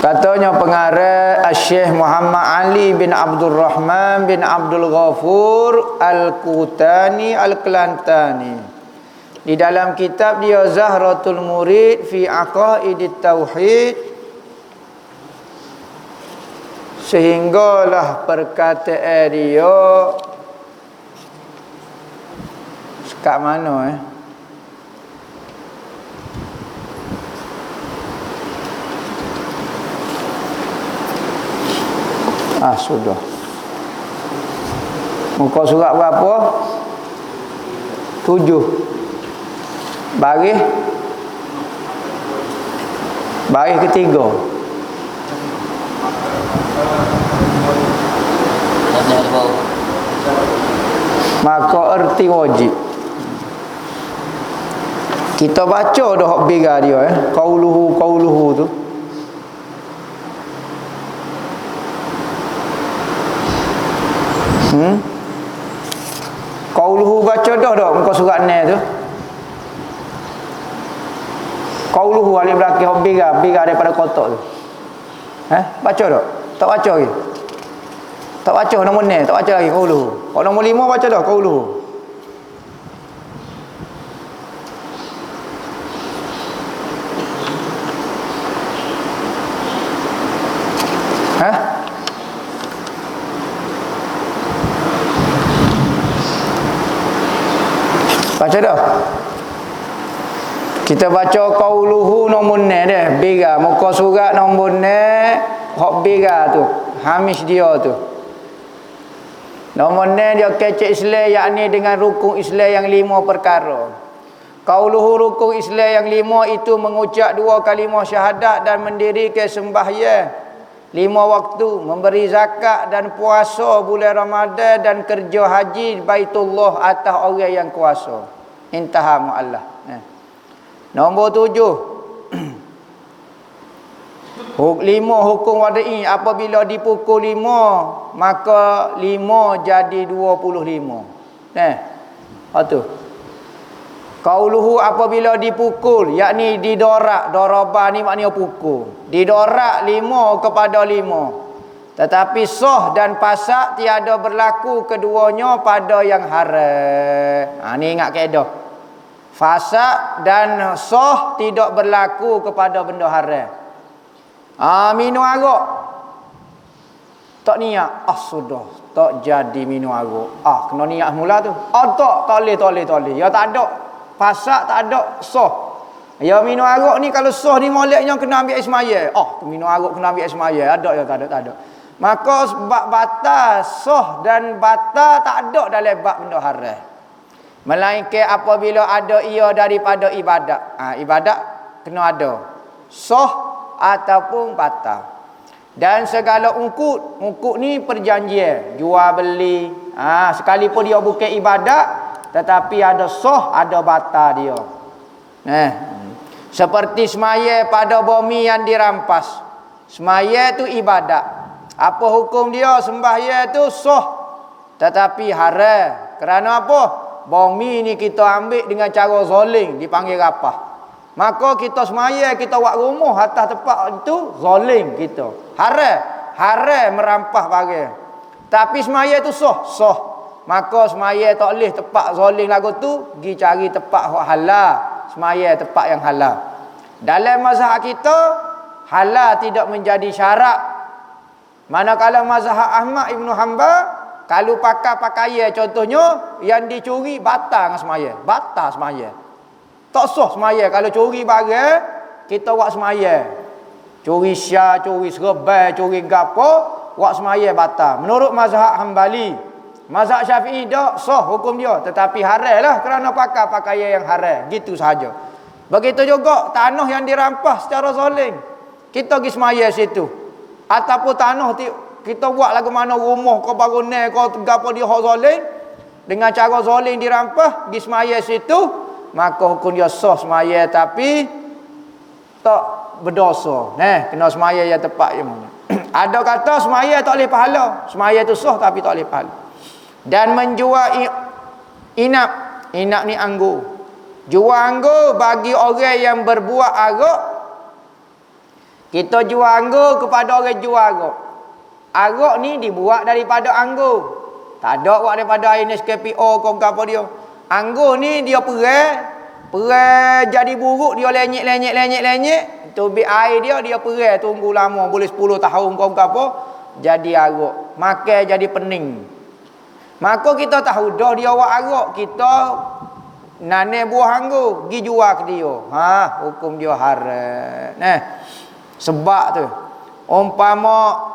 Katanya pengarang Syekh Muhammad Ali bin Abdul Rahman bin Abdul Ghafur Al-Qutani Al-Kelantani, di dalam kitab dia Zahratul Murid fi Aqaidit Tauhid, sehinggalah perkataan dia kat mana sudah. Muka surat berapa? 7. Baris ketiga. Maka erti wajib. Kita baca dah hak bega dia qauluhu tu. Qauluhu baca dah muka surat ni tu. Qauluhu alif belakang hok bega daripada kotak tu. Baca dak? Tak baca lagi. Tak baca nombor ni, tak baca lagi qauluhu. Kalau nombor 5 baca dah qauluhu. Baca dah. Kita baca qauluhu nombor ni dah. Bega muka surat nombor ni hok bega tu. Hamish dia tu. Nombor ni dia kecek Islam, yakni dengan rukun Islam yang 5 perkara. Qauluhu rukun Islam yang 5 itu mengucap 2 kalimah syahadat dan mendirikan sembahyang 5 waktu, memberi zakat dan puasa bulan Ramadan dan kerja haji Baitullah atas orang yang kuasa. Intaha mu'allah. Nombor 7. 5 hukum wada'i, apabila dipukul 5 maka 5 jadi 25. Apa tu? Qauluhu apabila dipukul, yakni didorak, darabah ni maknanya pukul. Didorak 5 kepada 5. Tetapi sah dan pasak tiada berlaku keduanya pada yang haram. Ni ingat kaedah. Fasak dan sah tidak berlaku kepada benda haram. Minum arak. Tak niat. Sudah. Tak jadi minum arak. Kena niat mula tu. Tak boleh. Ya tak ada. Pasak tak ada, sah. Ya minum arak ni kalau sah ni moleknya kena ambil air semaya. Minum arak kena ambil air semaya. Ada ya tak ada. Maka sebab batal sah dan batal tak ada dalam bab benda haram. Melainkan apabila ada ia daripada ibadat. Ibadat kena ada. Sah ataupun batal. Dan segala ungkut ni perjanjian, jual beli. Sekalipun dia bukan ibadat, tetapi ada sah, ada batal dia. Seperti semaya pada bumi yang dirampas. Semaya tu ibadat. Apa hukum dia? Sembahyang tu sah, tetapi haram. Kerana apa? Bumi ni kita ambil dengan cara zalim, dipanggil rapah. Maka kita semaya, kita buat rumah atas tempat itu, zalim kita. Haram merampah barang. Tapi semaya tu sah. Maka semaya tak boleh tempat zalim lagu tu, pergi cari tempat halal. Semaya tempat yang halal. Dalam mazhab kita, halal tidak menjadi syarat. Manakala mazhab Ahmad Ibn Hanbal, kalau pakai pakaian contohnya yang dicuri batal dengan semaya. Batal semaya. Tak sah semaya. Kalau curi barang, kita buat semaya. Curi syah, curi serbai, curi gapo, buat semaya batal. Menurut mazhab Hambali. Mazhab Syafi'i dak sah hukum dia, tetapi haram lah kerana pakai pakaian yang haram. Gitu sahaja. Begitu juga tanah yang dirampas secara zalim. Kita pergi semaya situ. Ataupun tanah kita buat lagu mana rumah kau bangunan kau gapo dia hak zalim, dengan cara zalim dirampas, pergi semaya situ, maka hukum dia sah semaya tapi tak berdosa. Kena semaya yang tepat je mana. Ada kata semaya tak boleh pahala. Semaya tu sah tapi tak boleh pahala. Dan menjual inap Inap ni anggur. Jual anggur bagi orang yang berbuat arak. Kita jual anggur kepada orang jual arak. Arak ni dibuat daripada anggur. Tak ada buat daripada air Nescafe kau apa dia. Anggur ni dia perai jadi buruk, dia lenyek. Tubik air dia perai tunggu lama, boleh 10 tahun kau apa, jadi arak. Makan jadi pening. Maka kita tahu dah dia buat arak, kita nanam buah anggur, pergi jual ke dia. Hukum dia haram. Sebab tu umpama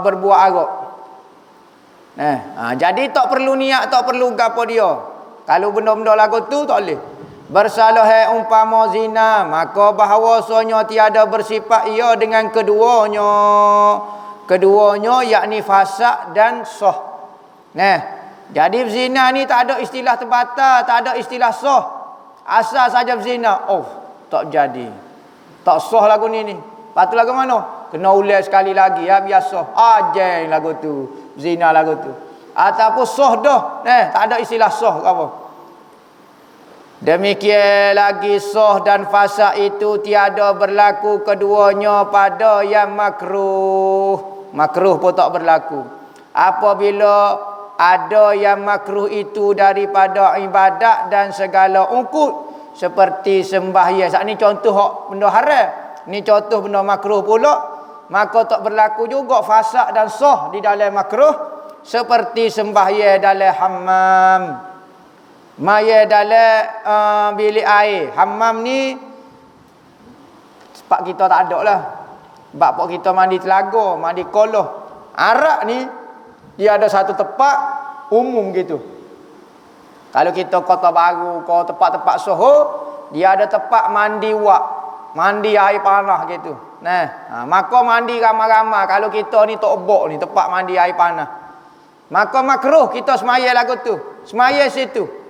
berbuat arak. Jadi tak perlu niat, tak perlu gapo dia. Kalau benda-benda lagu tu tak boleh. Bersalah umpama zina, maka bahawasanya tiada bersifat ia dengan keduanya. Keduanya yakni fasad dan sah. Jadi zina ni tak ada istilah terbatal, tak ada istilah sah. Asal saja zina, tak jadi. Tak sah lagu ni. Patut lagu mana? Kena ulang sekali lagi biasa. Ajeng lagu tu. Zina lagu tu. Ataupun sah dah. Tak ada istilah sah ke apa. Demikian lagi sah dan fasad itu tiada berlaku keduanya pada yang makruh. Makruh pun tak berlaku. Apabila ada yang makruh itu daripada ibadat dan segala ungkut seperti sembahyang. Saat ni contoh benda haram. Ni contoh benda makruh pula. Maka tak berlaku juga fasad dan sah di dalam makruh seperti sembahyang dalam hammam. Maya dalam bilik air. Hammam ni sebab kita tak ada lah. Sebab kita mandi telaga, mandi kolah. Arak ni dia ada satu tempat umum gitu. Kalau kita Kota Baru, tempat-tempat Soho, dia ada tempat mandi wak, mandi air panah gitu. Maka mandi ramai-ramai. Kalau kita ni tak obok ni tempat mandi air panah, maka makruh kita semaya lagu tu. Semaya situ.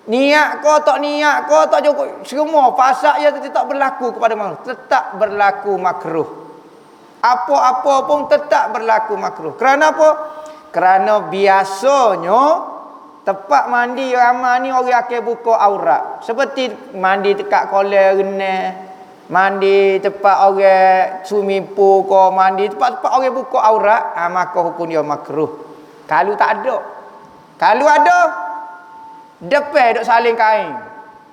Niat kau tak niat kau tak cukup, semua fasad ia tetap berlaku kepada makruh. Tetap berlaku makruh. Apa-apa pun tetap berlaku makruh. Kerana apa? Kerana biasanya tempat mandi ramai ni orang akan buka aurat. Seperti mandi dekat kolam renang, mandi tempat orang swimming pool ko, mandi tempat-tempat orang buka aurat, maka hukum dia makruh. Kalau tak ada. Kalau ada, depan duk saling kain.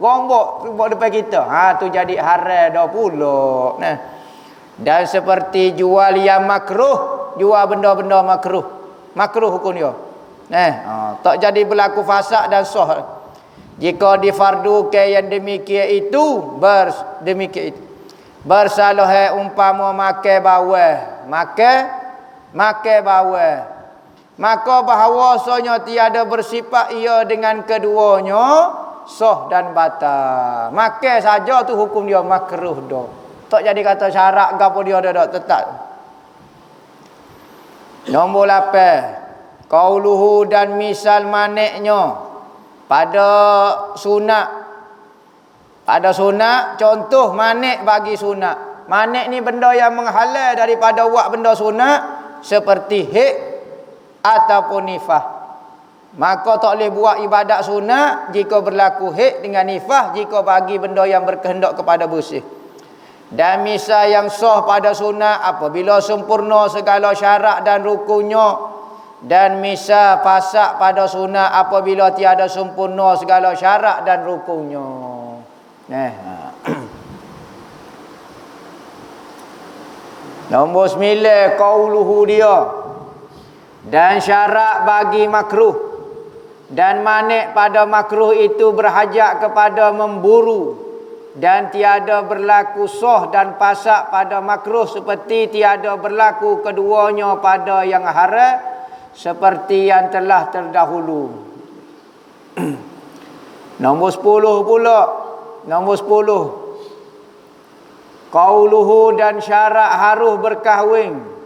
Rombok buat depan kita. Tu jadi haram dah pula. Dan seperti jual yang makruh, jual benda-benda makruh. Makruh hukum dia. Tak jadi berlaku fasad dan sah. Jika difardukan yang demikian itu, demikian itu. Bersalah umpama makan bawah, makan bawah. Maka bahawasanya tiada bersifat ia dengan keduanya sah dan batal. Makan saja tu hukum dia makruh dah. Tak jadi kata syarat gapo dia dah tetap. Nombor 8. Qauluhu dan misal maneknya pada sunat. Pada sunat contoh manek bagi sunat. Manek ni benda yang menghalang daripada buat benda sunat seperti haid ataupun nifas. Maka tak boleh buat ibadat sunat jika berlaku haid dengan nifas, jika bagi benda yang berkehendak kepada bersih. Dan misal yang sah pada sunat apabila sempurna segala syarat dan rukunnya, dan misal fasad pada sunat apabila tiada sempurna segala syarat dan rukunnya. Nombor 9 qauluhu dia. Dan syarat bagi makruh dan manik pada makruh itu berhajat kepada memburu, dan tiada berlaku sah dan fasad pada makruh seperti tiada berlaku keduanya pada yang haram seperti yang telah terdahulu. Nombor 10 pula. Nombor 10. Qauluhu dan syarat harus berkahwin.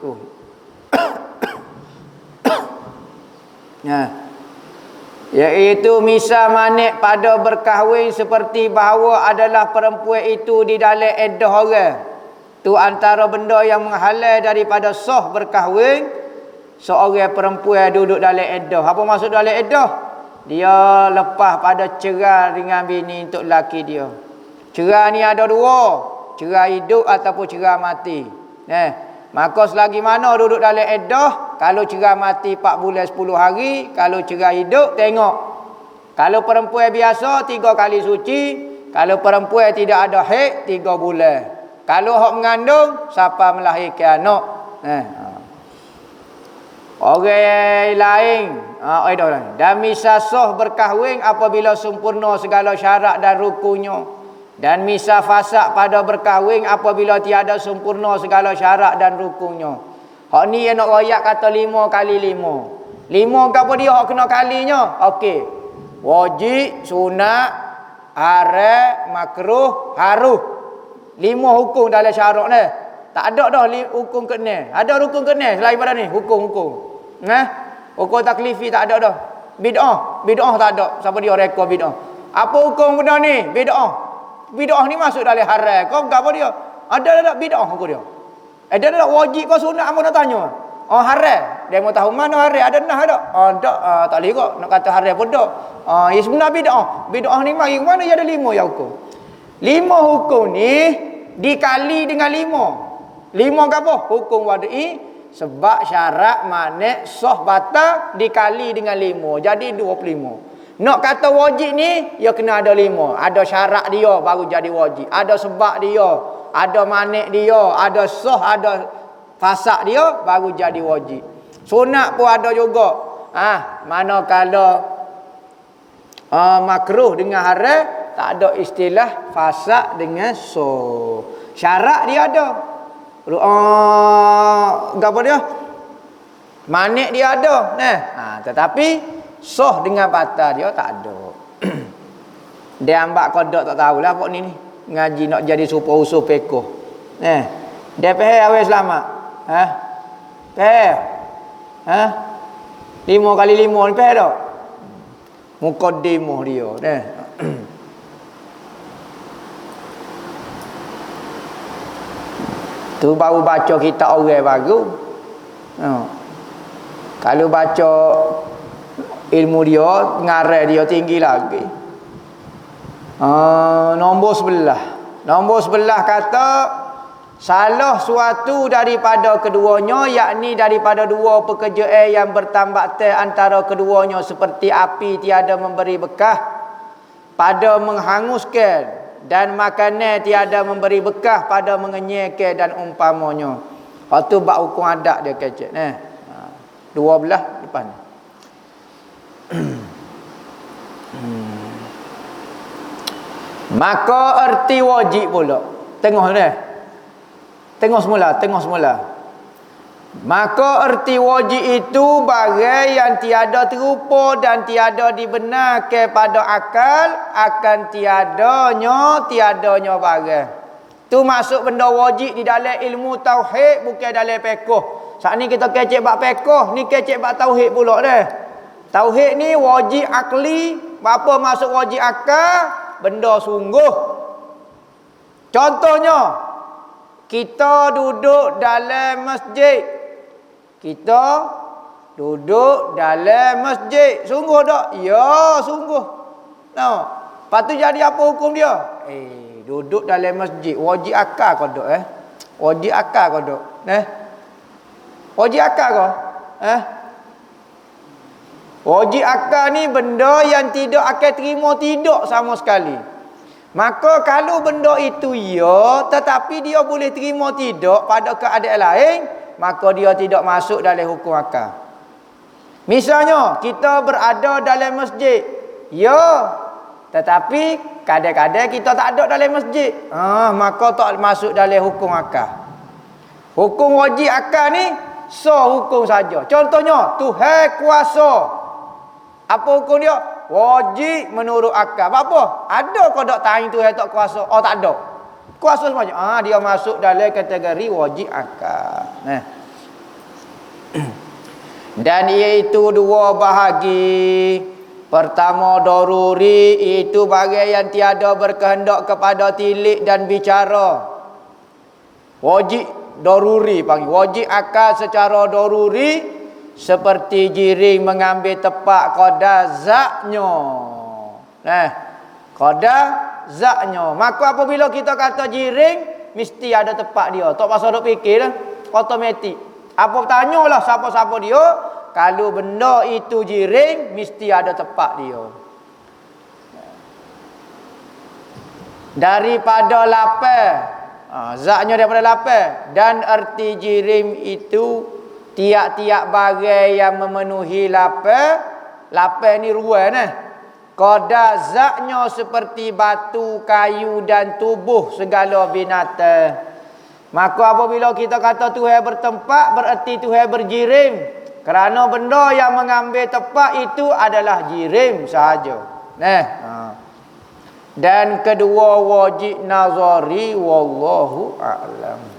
Iaitu misal manik pada berkahwin seperti bahawa adalah perempuan itu di dalam iddah orang. Tu antara benda yang menghalang daripada sah berkahwin seorang perempuan duduk dalam iddah. Apa maksud dalam iddah? dia lepas pada cerai dengan bini untuk laki dia. Cerai ni ada dua, cerai hidup ataupun cerai mati. Maka selagi mana duduk dalam iddah, kalau cerai mati 4 bulan 10 hari, kalau cerai hidup tengok. Kalau perempuan biasa 3 kali suci, kalau perempuan tidak ada haid 3 bulan. Kalau hak mengandung siapa melahirkan anak. Orang lain dan misa sah berkahwin apabila sempurna segala syarat dan rukunnya, dan misa fasak pada berkahwin apabila tiada sempurna segala syarat dan rukunnya. Hak ni yang nak royak kata 5 kali 5. 5 ke apa dia hak kena kalinya? Okey. Wajib, sunat, haram, makruh, haruh. 5 hukum dalam syarat ni. Tak ada dah hukum kena. Ada rukun kena selain pada ni hukum-hukum. Hukum taklifi tak ada dah. Bid'ah tak ada. Siapa dia rekod bid'ah? Apa hukum benda ni? Bid'ah. Bid'ah ni masuk dalam haram. Kau apa dia? Ada bid'ah hukum dia. Ada wajib kau sunat apa nak tanya? Haram. Dia mau tahu mana haram? Ada nah ada. Tak. Tak boleh kok nak kata haram pun tak. Ya sebenar bid'ah. Bid'ah ni mari mana ada 5 ya hukum. 5 hukum ni dikali dengan 5. 5 ke apa? Hukum wada'i. Sebab syarat manik sah batal dikali dengan 5. Jadi 25. Nak kata wajib ni, ya kena ada 5. Ada syarat dia baru jadi wajib. Ada sebab dia. Ada manik dia. Ada sah, ada fasak dia baru jadi wajib. Sunat pun ada juga. Manakala makruh dengan haram, tak ada istilah fasak dengan sah. Syarat dia ada. Apa dia? Manik dia ada. Tetapi sah dengan batal dia tak ada. Dia ambak kodok tak tahulah apa ni. Ngaji nak jadi super usul pekoh. Dia faham awal selamat. Faham? 5 kali 5 ni faham tak? Mukaddimah dia. Tu baru baca kitab orang baru. Kalau baca ilmu dia, ngarang dia tinggi lagi. Nombor 11. Nombor 11 kata salah suatu daripada keduanya, yakni daripada dua pekerjaan yang bertambatan antara keduanya, seperti api tiada memberi bekah pada menghanguskan, dan makanan tiada memberi bekah pada mengenyahkan dan umpamanya. Lepas tu bab hukum adat dia kecek. 12 depan. Maka erti wajib pula. Tengok ni. Tengok semula. Maka erti wajib itu barang yang tiada terupa dan tiada dibenarkan pada akal, akan tiadanya barang. Tu masuk benda wajib di dalam ilmu tauhid, bukan dalam fiqh. Saat ni kita kecek bab fiqh, ni kecek bab tauhid pula dah. Tauhid ni wajib akli, apa masuk wajib akal? Benda sungguh. Contohnya, kita duduk dalam masjid. Kita duduk dalam masjid. Sungguh tak? Ya, sungguh. Lepas tu jadi apa hukum dia? Duduk dalam masjid. Wajib akal kau duk Wajib akal kau duk Wajib akal kau Wajib akal ni benda yang tidak akan terima tidak sama sekali. Maka kalau benda itu ya, tetapi dia boleh terima tidak pada keadaan lain, maka dia tidak masuk dalam hukum akal. Misalnya kita berada dalam masjid, ya, tetapi kadang-kadang kita tak ada dalam masjid, maka tak masuk dalam hukum akal. Hukum wajib akal ni hukum saja. Contohnya Tuhan kuasa. Apa hukum dia? Wajib menurut akal. Apa? Ada kau tak tahu Tuhan tak kuasa? Tak ada. Kuasa semacam dia masuk dalam kategori wajib akal. Dan iaitu dua bahagi. Pertama daruri, itu bagian yang tiada berkehendak kepada tilik dan bicara. Wajib daruri panggil. Wajib akal secara daruri, seperti jiring mengambil tepat qadar zatnya. Qadar zatnya. Maka apabila kita kata jiring, mesti ada tepat dia. Tak pasal duk fikir dah, automatik. Apa tanyalah siapa-siapa dia, kalau benda itu jiring, mesti ada tepat dia. Daripada lapar, zatnya daripada lapar, dan erti jirim itu tiap-tiap bagai yang memenuhi lapar. Lapar ni ruang qadar zatnya seperti batu, kayu dan tubuh segala binatang. Maka apabila kita kata Tuhan bertempat, bererti Tuhan berjirim, kerana benda yang mengambil tempat itu adalah jirim sahaja. Dan kedua wajib nazari, wallahu a'lam.